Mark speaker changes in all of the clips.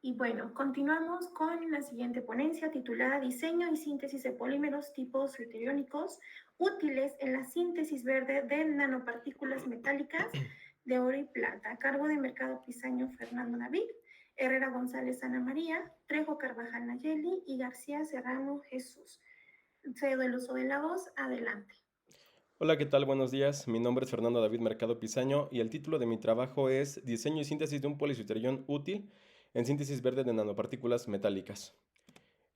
Speaker 1: Y bueno, continuamos con la siguiente ponencia titulada Diseño y síntesis de polímeros tipos deuteriónicos útiles en la síntesis verde de nanopartículas metálicas de oro y plata, a cargo de Mercado Pisaño Fernando David, Herrera González Ana María, Trejo Carvajal Nayeli y García Serrano Jesús. Cedo el uso de la voz, adelante.
Speaker 2: Hola, ¿qué tal? Buenos días. Mi nombre es Fernando David Mercado Pisaño y el título de mi trabajo es Diseño y síntesis de un poliseuterión útil en síntesis verde de nanopartículas metálicas.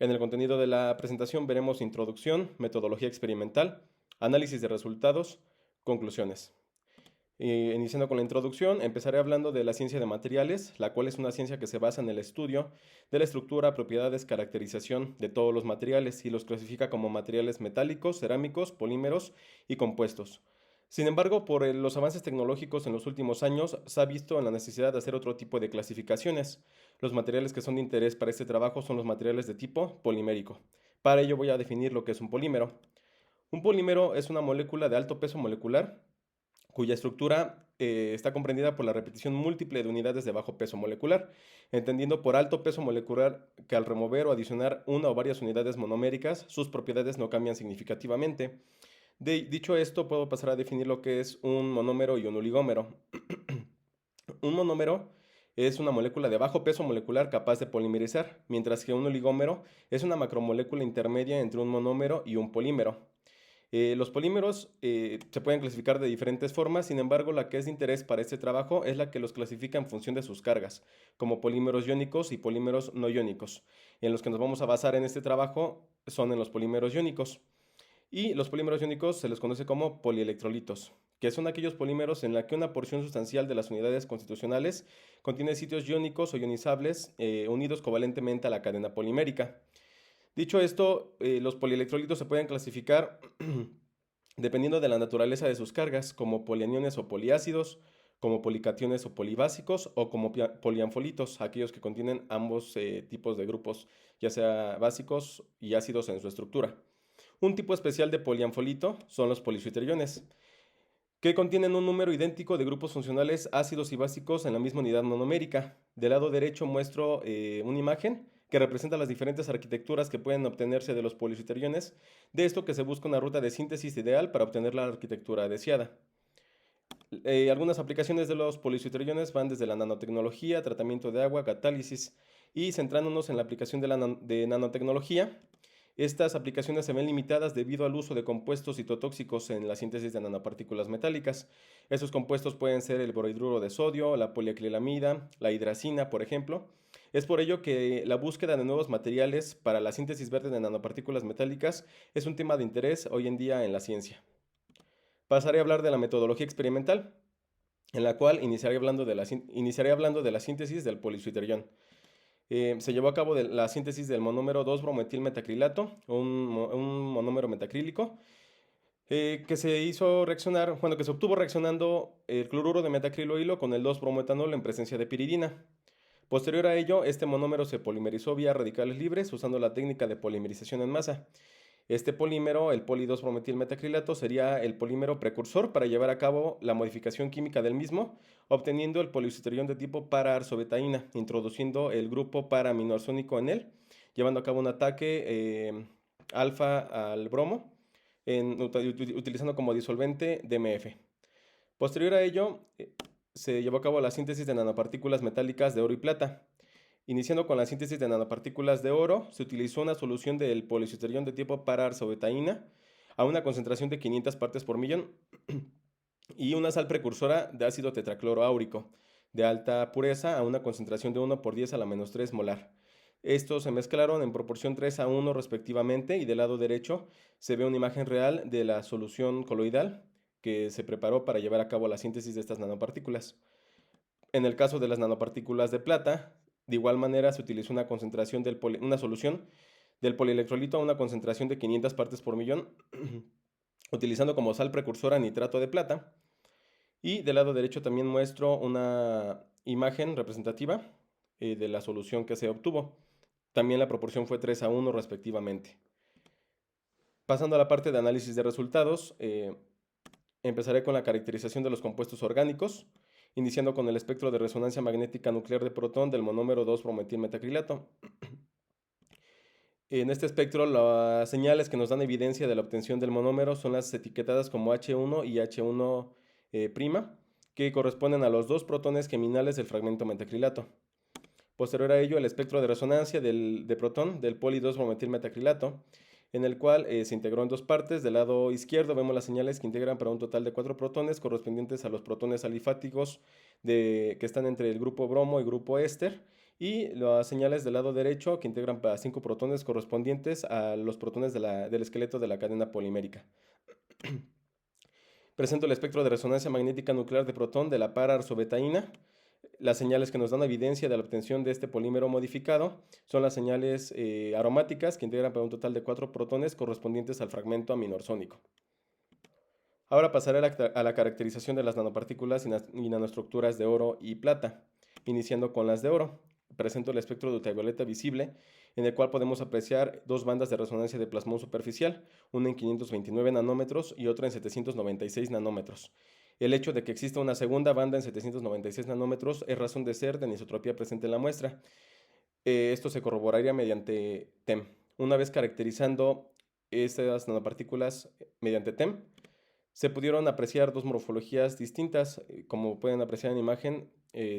Speaker 2: En el contenido de la presentación veremos introducción, metodología experimental, análisis de resultados, conclusiones. Iniciando con la introducción, empezaré hablando de la ciencia de materiales, la cual es una ciencia que se basa en el estudio de la estructura, propiedades, caracterización de todos los materiales y los clasifica como materiales metálicos, cerámicos, polímeros y compuestos. Sin embargo, por los avances tecnológicos en los últimos años, se ha visto la necesidad de hacer otro tipo de clasificaciones. Los materiales que son de interés para este trabajo son los materiales de tipo polimérico. Para ello voy a definir lo que es un polímero. Un polímero es una molécula de alto peso molecular cuya estructura está comprendida por la repetición múltiple de unidades de bajo peso molecular, entendiendo por alto peso molecular que al remover o adicionar una o varias unidades monoméricas, sus propiedades no cambian significativamente. Dicho esto, puedo pasar a definir lo que es un monómero y un oligómero. Un monómero es una molécula de bajo peso molecular capaz de polimerizar, mientras que un oligómero es una macromolécula intermedia entre un monómero y un polímero. Los polímeros se pueden clasificar de diferentes formas, sin embargo, la que es de interés para este trabajo es la que los clasifica en función de sus cargas, como polímeros iónicos y polímeros no iónicos. En los que nos vamos a basar en este trabajo son en los polímeros iónicos. Y los polímeros iónicos se les conoce como polielectrolitos, que son aquellos polímeros en la que una porción sustancial de las unidades constitucionales contiene sitios iónicos o ionizables unidos covalentemente a la cadena polimérica. Dicho esto, los polielectrolitos se pueden clasificar dependiendo de la naturaleza de sus cargas, como polianiones o poliácidos, como policationes o polibásicos, o como polianfolitos, aquellos que contienen ambos tipos de grupos, ya sea básicos y ácidos en su estructura. Un tipo especial de polianfolito son los poliswitteriones, que contienen un número idéntico de grupos funcionales ácidos y básicos en la misma unidad monomérica. Del lado derecho muestro una imagen que representa las diferentes arquitecturas que pueden obtenerse de los poliswitteriones, de esto que se busca una ruta de síntesis ideal para obtener la arquitectura deseada. Algunas aplicaciones de los poliswitteriones van desde la nanotecnología, tratamiento de agua, catálisis, y centrándonos en la aplicación de nanotecnología, estas aplicaciones se ven limitadas debido al uso de compuestos citotóxicos en la síntesis de nanopartículas metálicas. Estos compuestos pueden ser el borhidruro de sodio, la poliacrilamida, la hidracina, por ejemplo. Es por ello que la búsqueda de nuevos materiales para la síntesis verde de nanopartículas metálicas es un tema de interés hoy en día en la ciencia. Pasaré a hablar de la metodología experimental, en la cual iniciaré hablando de la síntesis del poliswitterión. Se llevó a cabo la síntesis del monómero 2-brometilmetacrilato, un monómero metacrílico, que se hizo reaccionar, bueno, que se obtuvo reaccionando el cloruro de metacrilohilo con el 2-bromoetanol en presencia de piridina. Posterior a ello, este monómero se polimerizó vía radicales libres usando la técnica de polimerización en masa. Este polímero, el poli-2-brometilmetacrilato, sería el polímero precursor para llevar a cabo la modificación química del mismo, obteniendo el poliisoterión de tipo para-arzobetaína, introduciendo el grupo para-aminoarsónico en él, llevando a cabo un ataque alfa al bromo, utilizando como disolvente DMF. Posterior a ello, se llevó a cabo la síntesis de nanopartículas metálicas de oro y plata. Iniciando con la síntesis de nanopartículas de oro, se utilizó una solución del poliswitterión de tipo para-arzobetaína a una concentración de 500 partes por millón y una sal precursora de ácido tetracloroáurico de alta pureza a una concentración de 1 por 10 a la menos 3 molar. Estos se mezclaron en proporción 3 a 1 respectivamente y del lado derecho se ve una imagen real de la solución coloidal que se preparó para llevar a cabo la síntesis de estas nanopartículas. En el caso de las nanopartículas de plata, de igual manera se utilizó una solución del polielectrolito a una concentración de 500 partes por millón, utilizando como sal precursora nitrato de plata. Y del lado derecho también muestro una imagen representativa de la solución que se obtuvo. También la proporción fue 3 a 1 respectivamente. Pasando a la parte de análisis de resultados, empezaré con la caracterización de los compuestos orgánicos. iniciando con el espectro de resonancia magnética nuclear de protón del monómero 2-brometilmetacrilato. En este espectro, las señales que nos dan evidencia de la obtención del monómero son las etiquetadas como H1 y H1', que corresponden a los dos protones geminales del fragmento metacrilato. Posterior a ello, el espectro de resonancia de protón del poli 2-brometilmetacrilato, en el cual se integró en dos partes. Del lado izquierdo vemos las señales que integran para un total de 4 protones correspondientes a los protones alifáticos que están entre el grupo bromo y grupo éster, y las señales del lado derecho que integran para 5 protones correspondientes a los protones del esqueleto de la cadena polimérica. Presento el espectro de resonancia magnética nuclear de protón de la para-arzobetaína. Las señales que nos dan evidencia de la obtención de este polímero modificado son las señales aromáticas que integran para un total de 4 protones correspondientes al fragmento aminorsónico. Ahora pasaré a la caracterización de las nanopartículas y nanoestructuras de oro y plata, iniciando con las de oro. Presento el espectro de ultravioleta visible, en el cual podemos apreciar dos bandas de resonancia de plasmón superficial, una en 529 nanómetros y otra en 796 nanómetros. El hecho de que exista una segunda banda en 796 nanómetros es razón de ser de anisotropía presente en la muestra. Esto se corroboraría mediante TEM. Una vez caracterizando estas nanopartículas mediante TEM, se pudieron apreciar dos morfologías distintas. Como pueden apreciar en imagen,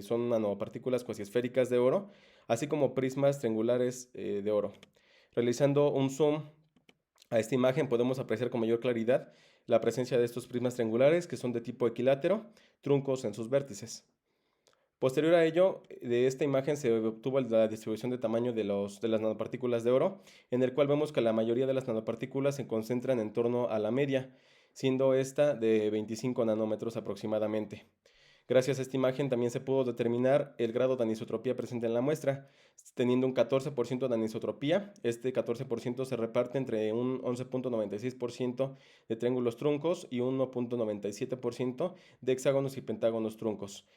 Speaker 2: son nanopartículas cuasiesféricas de oro, así como prismas triangulares de oro. Realizando un zoom a esta imagen podemos apreciar con mayor claridad la presencia de estos prismas triangulares que son de tipo equilátero, truncos en sus vértices. Posterior a ello, de esta imagen se obtuvo la distribución de tamaño de las nanopartículas de oro, en el cual vemos que la mayoría de las nanopartículas se concentran en torno a la media, siendo esta de 25 nanómetros aproximadamente. Gracias a esta imagen también se pudo determinar el grado de anisotropía presente en la muestra, teniendo un 14% de anisotropía. Este 14% se reparte entre un 11.96% de triángulos truncos y un 1.97% de hexágonos y pentágonos truncos,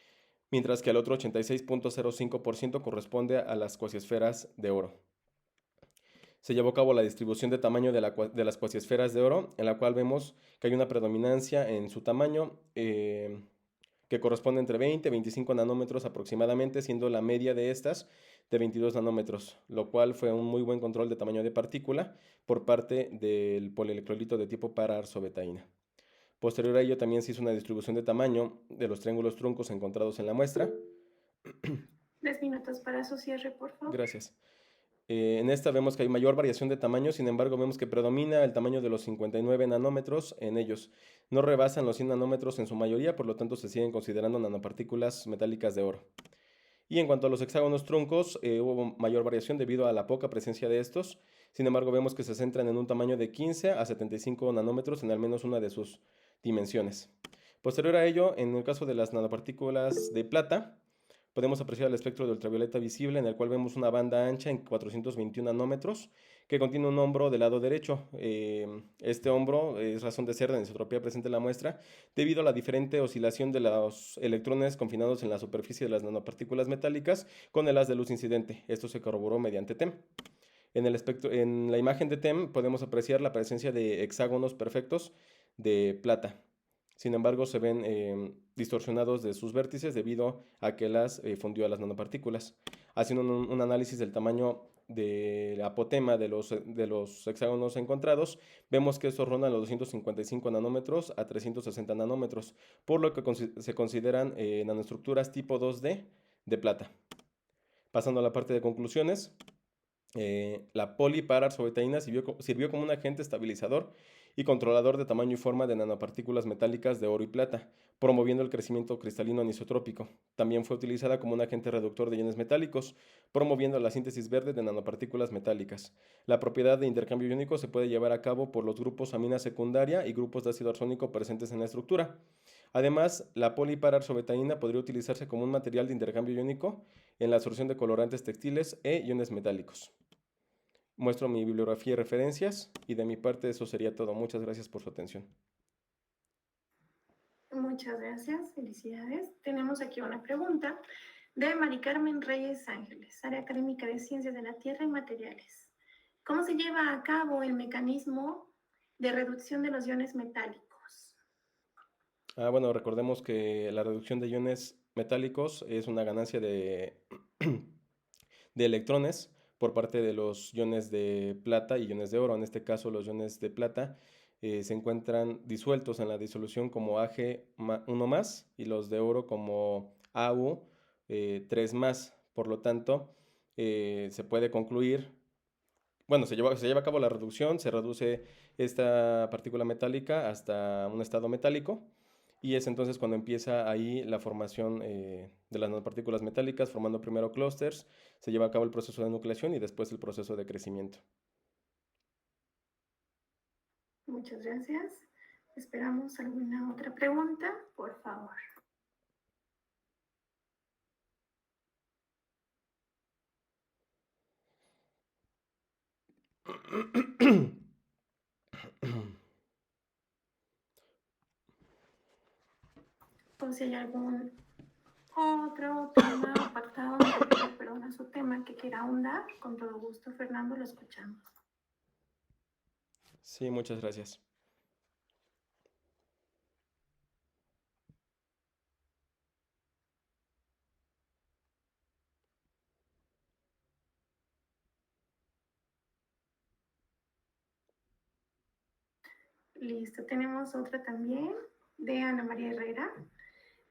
Speaker 2: mientras que el otro 86.05% corresponde a las cuasiesferas de oro. Se llevó a cabo la distribución de tamaño de las cuasiesferas de oro, en la cual vemos que hay una predominancia en su tamaño que corresponde entre 20 y 25 nanómetros aproximadamente, siendo la media de estas de 22 nanómetros, lo cual fue un muy buen control de tamaño de partícula por parte del polielectrolito de tipo para-arzobetaína. Posterior a ello también se hizo una distribución de tamaño de los triángulos truncos encontrados en la muestra.
Speaker 1: 3 minutos para su cierre, por favor.
Speaker 2: Gracias. En esta vemos que hay mayor variación de tamaño, sin embargo vemos que predomina el tamaño de los 59 nanómetros en ellos. No rebasan los 100 nanómetros en su mayoría, por lo tanto se siguen considerando nanopartículas metálicas de oro. Y en cuanto a los hexágonos truncos, hubo mayor variación debido a la poca presencia de estos. Sin embargo, vemos que se centran en un tamaño de 15 a 75 nanómetros en al menos una de sus dimensiones. Posterior a ello, en el caso de las nanopartículas de plata, podemos apreciar el espectro de ultravioleta visible, en el cual vemos una banda ancha en 421 nanómetros que contiene un hombro del lado derecho. Este hombro es razón de ser de anisotropía presente en la muestra debido a la diferente oscilación de los electrones confinados en la superficie de las nanopartículas metálicas con el haz de luz incidente. Esto se corroboró mediante TEM. En la imagen de TEM podemos apreciar la presencia de hexágonos perfectos de plata. Sin embargo, se ven distorsionados de sus vértices debido a que las fundió a las nanopartículas. Haciendo un análisis del tamaño del apotema de los hexágonos encontrados, vemos que estos rondan los 255 nanómetros a 360 nanómetros, por lo que se consideran nanoestructuras tipo 2D de plata. Pasando a la parte de conclusiones, la polipara-arzobetaína sirvió como un agente estabilizador y controlador de tamaño y forma de nanopartículas metálicas de oro y plata, promoviendo el crecimiento cristalino anisotrópico. También fue utilizada como un agente reductor de iones metálicos, promoviendo la síntesis verde de nanopartículas metálicas. La propiedad de intercambio iónico se puede llevar a cabo por los grupos amina secundaria y grupos de ácido arsónico presentes en la estructura. Además, la polipara-arzobetaína podría utilizarse como un material de intercambio iónico en la absorción de colorantes textiles e iones metálicos. Muestro mi bibliografía y referencias, y de mi parte eso sería todo. Muchas gracias por su atención.
Speaker 1: Muchas gracias, felicidades. Tenemos aquí una pregunta de Mari Carmen Reyes Ángeles, área académica de Ciencias de la Tierra y Materiales. ¿Cómo se lleva a cabo el mecanismo de reducción de los iones metálicos?
Speaker 2: Bueno, recordemos que la reducción de iones metálicos es una ganancia de electrones por parte de los iones de plata y iones de oro. En este caso, los iones de plata se encuentran disueltos en la disolución como Ag1 más y los de oro como Au 3 más. Por lo tanto, se puede concluir, bueno, se lleva a cabo la reducción, se reduce esta partícula metálica hasta un estado metálico y es entonces cuando empieza ahí la formación de las nanopartículas metálicas, formando primero clústeres, se lleva a cabo el proceso de nucleación y después el proceso de crecimiento.
Speaker 1: Muchas gracias. Esperamos alguna otra pregunta, por favor. O si hay algún otro tema o apartado, me refiero, perdón, a su tema que quiera ahondar, con todo gusto, Fernando, lo escuchamos.
Speaker 2: Sí, muchas gracias.
Speaker 1: Listo, tenemos otra también de Ana María Herrera.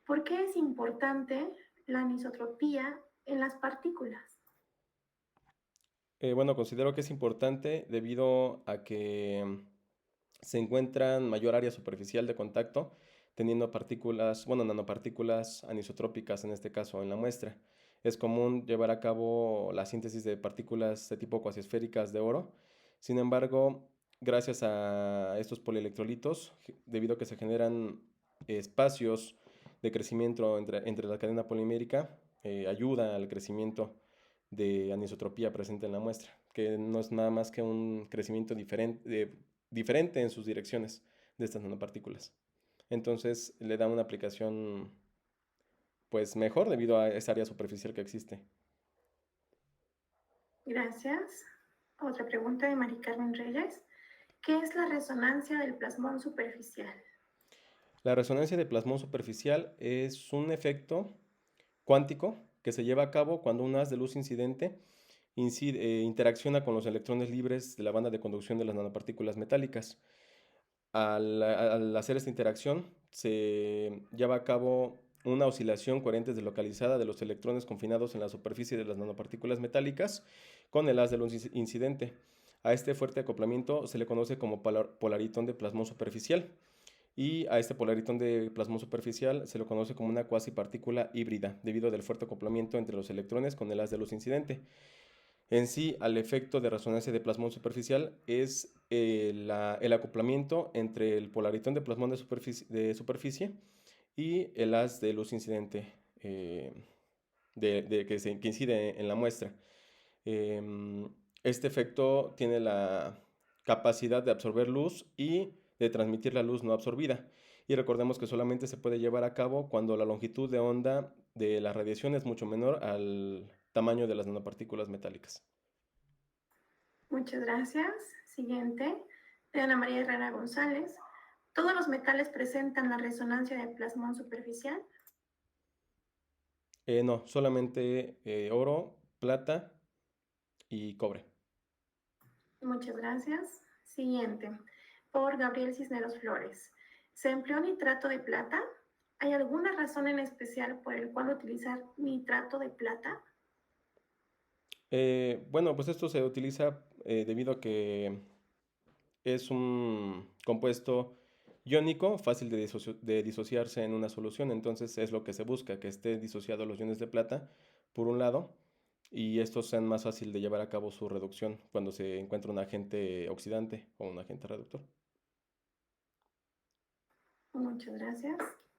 Speaker 1: ¿Por qué es importante la anisotropía en las partículas?
Speaker 2: Bueno, considero que es importante debido a que se encuentran mayor área superficial de contacto, teniendo partículas, bueno, nanopartículas anisotrópicas en este caso en la muestra. Es común llevar a cabo la síntesis de partículas de tipo cuasiesféricas de oro. Sin embargo, gracias a estos polielectrolitos, debido a que se generan espacios de crecimiento entre la cadena polimérica, ayuda al crecimiento de anisotropía presente en la muestra, que no es nada más que un crecimiento diferente en sus direcciones de estas nanopartículas. Entonces le da una aplicación pues mejor debido a esa área superficial que existe.
Speaker 1: Gracias. Otra pregunta de Mari Carmen Reyes. ¿Qué es la resonancia del plasmón superficial?
Speaker 2: La resonancia de plasmón superficial es un efecto cuántico que se lleva a cabo cuando un haz de luz incidente interacciona con los electrones libres de la banda de conducción de las nanopartículas metálicas. Al hacer esta interacción, se lleva a cabo una oscilación coherente deslocalizada de los electrones confinados en la superficie de las nanopartículas metálicas con el haz de luz incidente. A este fuerte acoplamiento se le conoce como polaritón de plasmón superficial y a este polaritón de plasmón superficial se lo conoce como una cuasipartícula híbrida debido al fuerte acoplamiento entre los electrones con el haz de luz incidente. En sí, al efecto de resonancia de plasmón superficial es el acoplamiento entre el polaritón de plasmón de superficie y el haz de luz incidente que incide en la muestra. Este efecto tiene la capacidad de absorber luz y de transmitir la luz no absorbida. Y recordemos que solamente se puede llevar a cabo cuando la longitud de onda de la radiación es mucho menor al tamaño de las nanopartículas metálicas.
Speaker 1: Muchas gracias. Siguiente, de Ana María Herrera González. ¿Todos los metales presentan la resonancia de plasmón superficial?
Speaker 2: No, solamente oro, plata y cobre.
Speaker 1: Muchas gracias. Siguiente, por Gabriel Cisneros Flores. ¿Se empleó nitrato de plata? ¿Hay alguna razón en especial por el cual utilizar nitrato de plata?
Speaker 2: Bueno, pues esto se utiliza debido a que es un compuesto iónico, fácil de disociarse en una solución, entonces es lo que se busca, que esté disociado los iones de plata, por un lado, y estos sean más fácil de llevar a cabo su reducción cuando se encuentra un agente oxidante o un agente reductor.
Speaker 1: Muchas gracias.